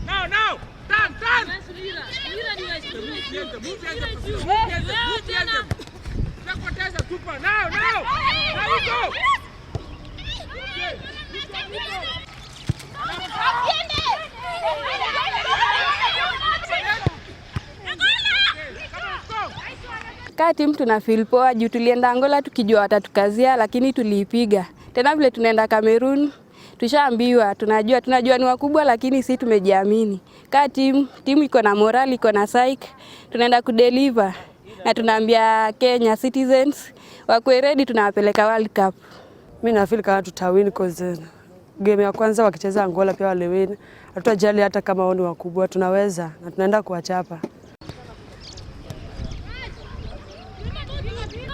Now. Turn. Kama timu tuna feel poa juu tulienda Angola tukijua watatukazia lakini tuliipiga. Tena vile tunaenda Cameroon tushaambiwa tunajua ni wakubwa lakini sisi tumejiamini. Kama timu iko na morale, iko na psych, tunaenda kudeliver na tunaambia Kenya citizens wakwe ready, tunawapeleka World Cup. Mimi na feel kama tutawin cause game ya kwanza wakicheza Angola pia wale win. Hatutajali hata kama wao ni wakubwa, tunaweza na tunaenda kuwachapa.